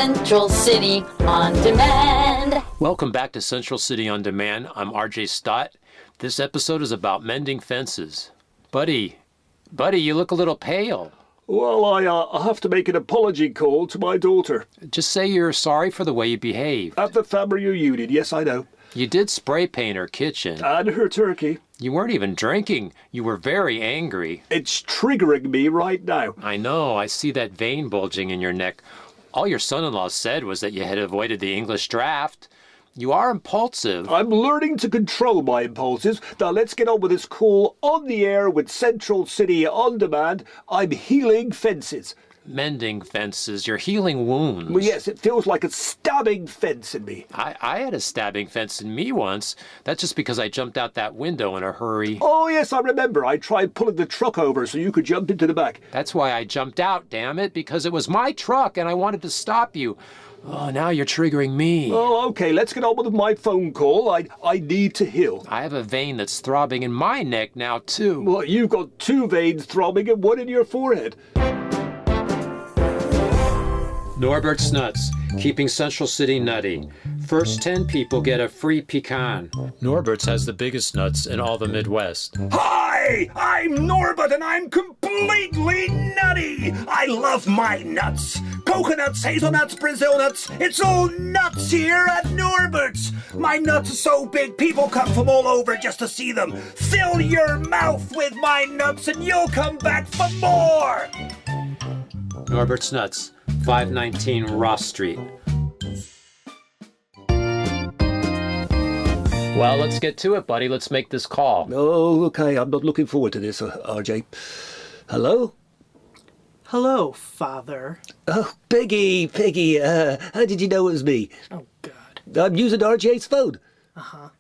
Central City On Demand. Welcome back to Central City On Demand. I'm RJ Stott. This episode is about mending fences. Buddy, you look a little pale. Well, I have to make an apology call to my daughter. Just say you're sorry for the way you behaved. At the family reunion, yes, I know. You did spray paint her kitchen. And her turkey. You weren't even drinking. You were very angry. It's triggering me right now. I know. I see that vein bulging in your neck. All your son-in-law said was that you had avoided the English draft. You are impulsive. I'm learning to control my impulses. Now let's get on with this call on the air with Central City On Demand. I'm healing fences. Mending fences. You're healing wounds. Well, yes, it feels like a stabbing fence in me. I had a stabbing fence in me once. That's just because I jumped out that window in a hurry. Oh, yes, I remember. I tried pulling the truck over so you could jump into the back. That's why I jumped out, damn it, because it was my truck and I wanted to stop you. Oh, now you're triggering me. Oh, okay, let's get on with my phone call. I need to heal. I have a vein that's throbbing in my neck now, too. Well, you've got two veins throbbing and one in your forehead. Norbert's Nuts, keeping Central City nutty. First 10 people get a free pecan. Norbert's has the biggest nuts in all the Midwest. Hi, I'm Norbert and I'm completely nutty. I love my nuts. Coconuts, hazelnuts, Brazil nuts. It's all nuts here at Norbert's. My nuts are so big, people come from all over just to see them. Fill your mouth with my nuts and you'll come back for more. Norbert's Nuts, 519 Ross Street. Well, let's get to it, buddy. Let's make this call. Oh, okay. I'm not looking forward to this, RJ. Hello? Hello, Father. Oh, Peggy, how did you know it was me? Oh, God. I'm using RJ's phone. Uh-huh.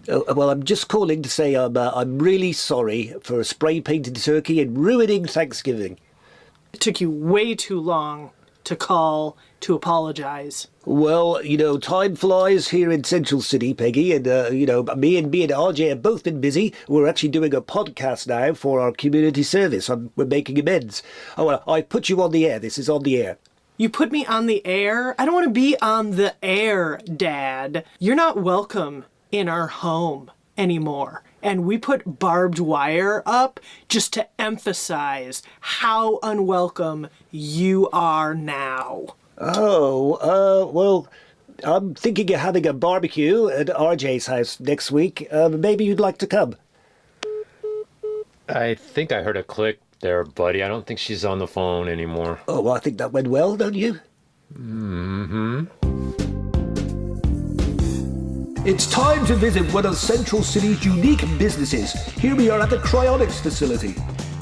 Oh, well, I'm just calling to say I'm really sorry for spray painting the turkey and ruining Thanksgiving. It took you way too long to call to apologize. Well, time flies here in Central City, Peggy, and, me and RJ have both been busy. We're actually doing a podcast now for our community service. We're making amends. Oh, well, I put you on the air. This is on the air. You put me on the air? I don't want to be on the air, Dad. You're not welcome in our home anymore. And we put barbed wire up just to emphasize how unwelcome you are now. Oh, well, I'm thinking of having a barbecue at RJ's house next week. Maybe you'd like to come. I think I heard a click there, buddy. I don't think she's on the phone anymore. Oh, well, I think that went well, don't you? Mm-hmm. It's time to visit one of Central City's unique businesses. Here we are at the Cryonics facility.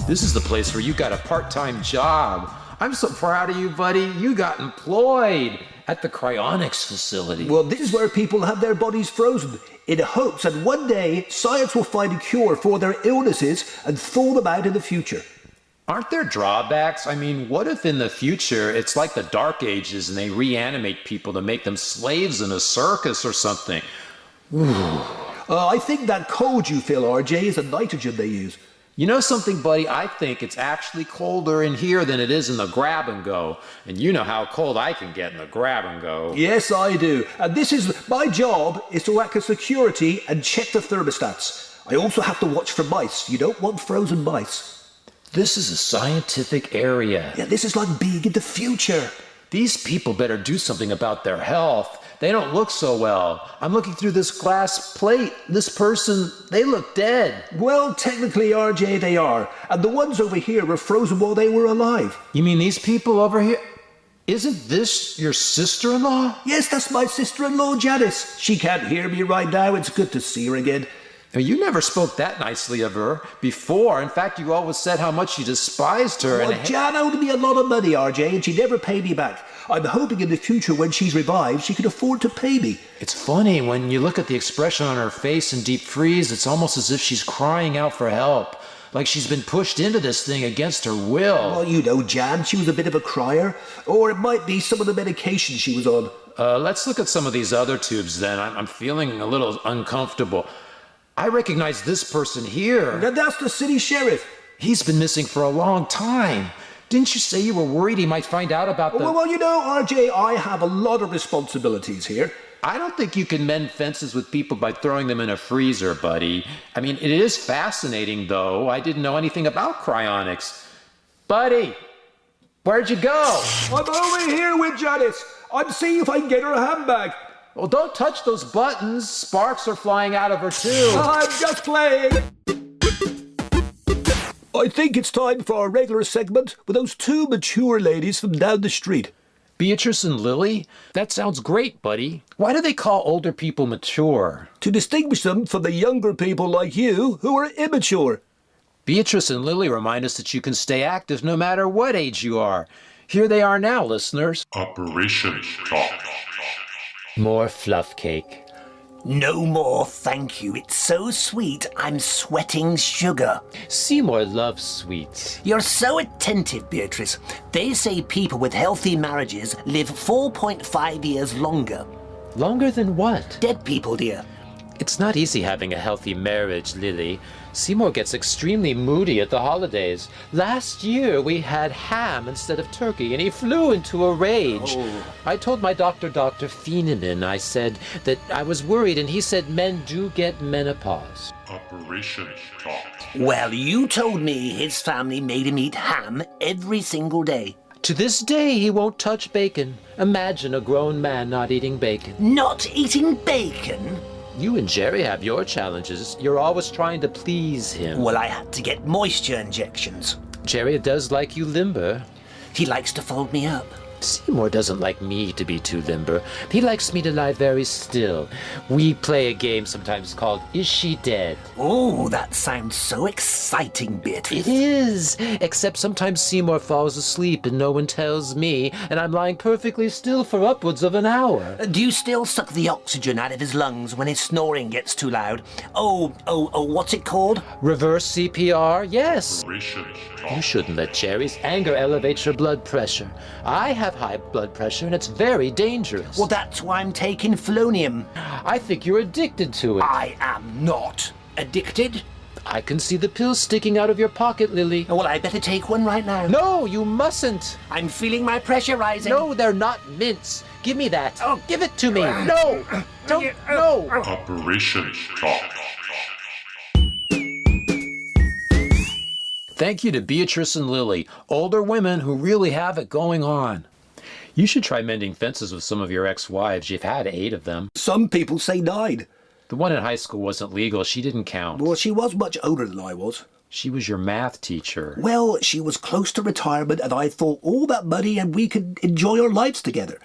This is the place where you got a part-time job. I'm so proud of you, buddy. You got employed at the Cryonics facility. Well, this is where people have their bodies frozen in hopes that one day science will find a cure for their illnesses and thaw them out in the future. Aren't there drawbacks? I mean, what if in the future it's like the Dark Ages and they reanimate people to make them slaves in a circus or something? I think that cold you feel, RJ, is the nitrogen they use. You know something, buddy? I think it's actually colder in here than it is in the grab and go. And you know how cold I can get in the grab and go. Yes, I do. And my job is to act as security and check the thermostats. I also have to watch for mice. You don't want frozen mice. This is a scientific area. Yeah, this is like being in the future. These people better do something about their health. They don't look so well. I'm looking through this glass plate. This person, they look dead. Well, technically, RJ, they are. And the ones over here were frozen while they were alive. You mean these people over here? Isn't this your sister-in-law? Yes, that's my sister-in-law, Janice. She can't hear me right now. It's good to see her again. You never spoke that nicely of her before. In fact, you always said how much you despised her. Well, Jan owed me a lot of money, RJ, and she never paid me back. I'm hoping in the future when she's revived, she can afford to pay me. It's funny, when you look at the expression on her face in deep freeze, it's almost as if she's crying out for help. Like she's been pushed into this thing against her will. Well, you know, Jan, she was a bit of a crier. Or it might be some of the medication she was on. Let's look at some of these other tubes then. I'm feeling a little uncomfortable. I recognize this person here. Now that's the city sheriff. He's been missing for a long time. Didn't you say you were worried he might find out about the... Well, you know, RJ, I have a lot of responsibilities here. I don't think you can mend fences with people by throwing them in a freezer, buddy. I mean, it is fascinating, though. I didn't know anything about cryonics. Buddy, where'd you go? I'm over here with Janice. I'm seeing if I can get her a handbag. Well, don't touch those buttons. Sparks are flying out of her, too. I'm just playing. I think it's time for our regular segment with those two mature ladies from down the street. Beatrice and Lily? That sounds great, buddy. Why do they call older people mature? To distinguish them from the younger people like you who are immature. Beatrice and Lily remind us that you can stay active no matter what age you are. Here they are now, listeners. Operation Talk. More fluff cake. No more, thank you. It's so sweet, I'm sweating sugar. Seymour loves sweets. You're so attentive, Beatrice. They say people with healthy marriages live 4.5 years longer. Longer than what? Dead people, dear. It's not easy having a healthy marriage, Lily. Seymour gets extremely moody at the holidays. Last year we had ham instead of turkey, and he flew into a rage. I told my doctor, Dr. Feeneman, I said that I was worried, and he said men do get menopause. Operation Talk. Well, you told me his family made him eat ham every single day. To this day, he won't touch bacon. Imagine a grown man not eating bacon. Not eating bacon? You and Jerry have your challenges. You're always trying to please him. Well, I had to get moisture injections. Jerry does like you limber. He likes to fold me up. Seymour doesn't like me to be too limber. He likes me to lie very still. We play a game sometimes called Is She Dead? Oh, that sounds so exciting, Beatrice. It is, except sometimes Seymour falls asleep and no one tells me, and I'm lying perfectly still for upwards of an hour. Do you still suck the oxygen out of his lungs when his snoring gets too loud? Oh, what's it called? Reverse CPR? Yes. Operation You Talk. shouldn't let Jerry's anger elevate your blood pressure. I have high blood pressure and it's very dangerous. Well, that's why I'm taking Flonium. I think you're addicted to it. I am not addicted. I can see the pills sticking out of your pocket, Lily. Well, I better take one right now. No, you mustn't. I'm feeling my pressure rising. No, they're not mints. Give me that. Oh. Give it to me. No. Don't. No. Operation Talk. Thank you to Beatrice and Lily, older women who really have it going on. You should try mending fences with some of your ex-wives. You've had 8 of them. Some people say 9. The one in high school wasn't legal. She didn't count. Well, she was much older than I was. She was your math teacher. Well, she was close to retirement, and I thought all that money and we could enjoy our lives together.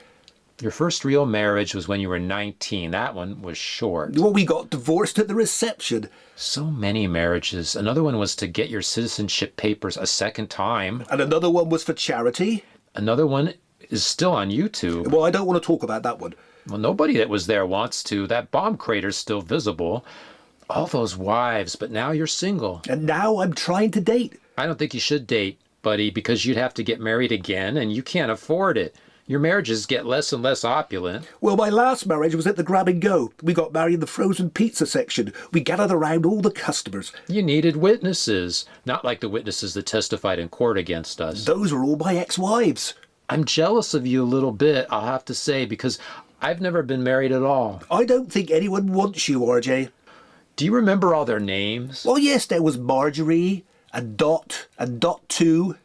Your first real marriage was when you were 19. That one was short. Well, we got divorced at the reception. So many marriages. Another one was to get your citizenship papers a second time. And another one was for charity. Another one is still on YouTube. Well, I don't want to talk about that one. Well, nobody that was there wants to. That bomb crater's still visible. All those wives, but now you're single. And now I'm trying to date. I don't think you should date, buddy, because you'd have to get married again, and you can't afford it. Your marriages get less and less opulent. Well, my last marriage was at the grab and go. We got married in the frozen pizza section. We gathered around all the customers. You needed witnesses, not like the witnesses that testified in court against us. Those were all my ex-wives. I'm jealous of you a little bit, I'll have to say, because I've never been married at all. I don't think anyone wants you, RJ. Do you remember all their names? Well, yes, there was Marjorie, and Dot 2,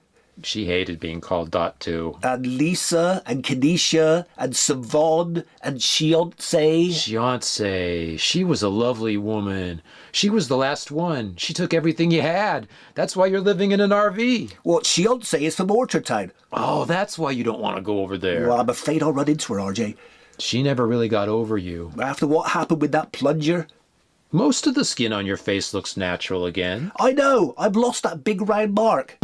She hated being called Dot 2. and Lisa, and Kenesha, and Savon, and Fiancé. Fiancé. She was a lovely woman. She was the last one. She took everything you had. That's why you're living in an RV. Well, Fiancé is from Orchardtown. Oh, that's why you don't want to go over there. Well, I'm afraid I'll run into her, RJ. She never really got over you. After what happened with that plunger. Most of the skin on your face looks natural again. I know, I've lost that big round mark.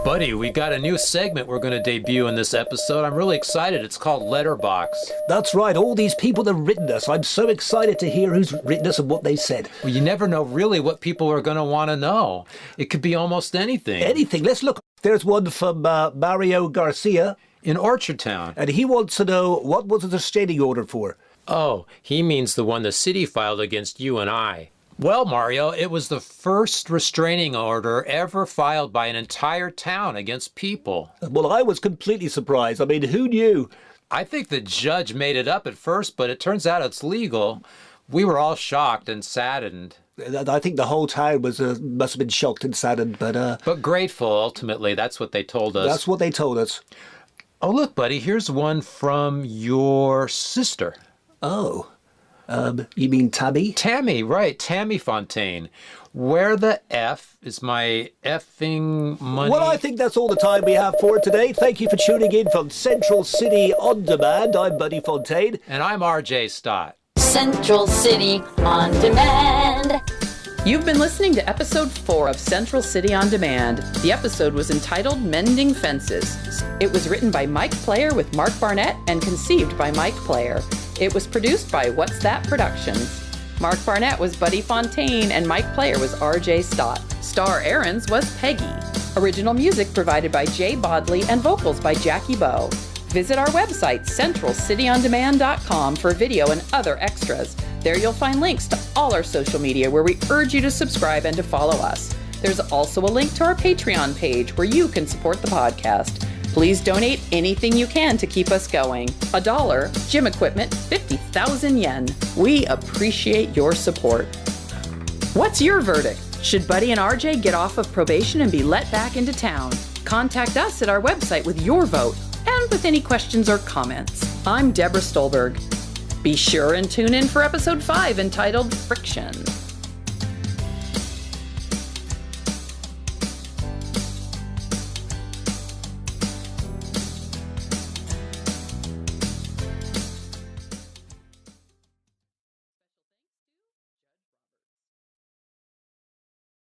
Buddy, we got a new segment we're going to debut in this episode. I'm really excited. It's called Letterbox. That's right, all these people that have written us. I'm so excited to hear who's written us and what they said. Well, you never know really what people are going to want to know. It could be almost anything. Anything, let's look. There's one from Mario Garcia, In Orchardtown. and he wants to know what was the restraining order for. Oh, he means the one the city filed against you and I. Well, Mario, it was the first restraining order ever filed by an entire town against people. Well, I was completely surprised. I mean, who knew? I think the judge made it up at first, but it turns out it's legal. We were all shocked and saddened. I think the whole town must have been shocked and saddened, But grateful, ultimately. That's what they told us. that's what they told us. Oh, look, buddy, here's one from your sister. Oh, you mean Tabby? Tammy, right, Tammy Fontaine. Where the F is my effing money? Well, I think that's all the time we have for today. Thank you for tuning in from Central City On Demand. I'm Buddy Fontaine. And I'm RJ Stott. Central City on Demand. You've been listening to episode 4 of Central City On Demand. The episode was entitled Mending Fences. It was written by Mike Player with Mark Barnett and conceived by Mike Player. It was produced by What's That Productions. Mark Barnett was Buddy Fontaine and Mike Player was RJ Stott. Star Aarons was Peggy. Original music provided by Jay Bodley and vocals by Jackie Bowe. Visit our website, centralcityondemand.com, for video and other extras. There you'll find links to all our social media where we urge you to subscribe and to follow us. There's also a link to our Patreon page where you can support the podcast. Please donate anything you can to keep us going. $1, gym equipment, 50,000 yen. We appreciate your support. What's your verdict? Should Buddy and RJ get off of probation and be let back into town? Contact us at our website with your vote and with any questions or comments. I'm Deborah Stolberg. Be sure and tune in for episode 5 entitled Friction.